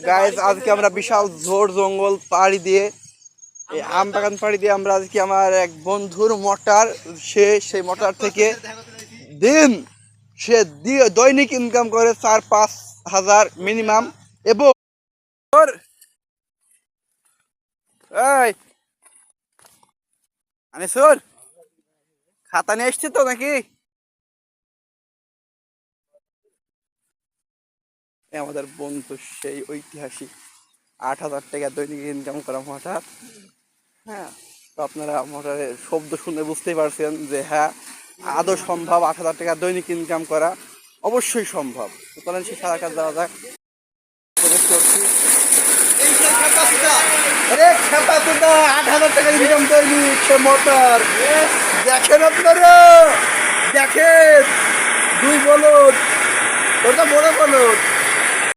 Guys আজকে আমরা বিশাল ঝোড় জঙ্গল পাড়ি দিয়ে এই আম বাগান পাড়ি দিয়ে আমরা আজকে আমার এক বন্ধুর মোটর সেই মোটর থেকে দিন সে দৈনিক ইনকাম করে 4-5 হাজার মিনিমাম। এবং এই আনিসুর খাতা নিয়ে এসছি তো নাকি? আমাদের বন্ধু সেই ঐতিহাসিক 8,000 টাকা দৈনিক ইনকাম করা মোটর। হ্যাঁ, তো আপনারা মোটরের শব্দ শুনে বুঝতেই পারছেন যে হ্যাঁ আদৌ সম্ভব 8,000 টাকা দৈনিক ইনকাম করা। অবশ্যই সম্ভব। সুতরাং সে সারা কাজ দেওয়া যাক। প্রবেশ করছি। আরে খেপা তো 8,000 টাকা ইনকাম দৈনিক সে মোটর। দেখেন আপনারা, দেখেন 2 বলদ, ওটা বড় বলদ।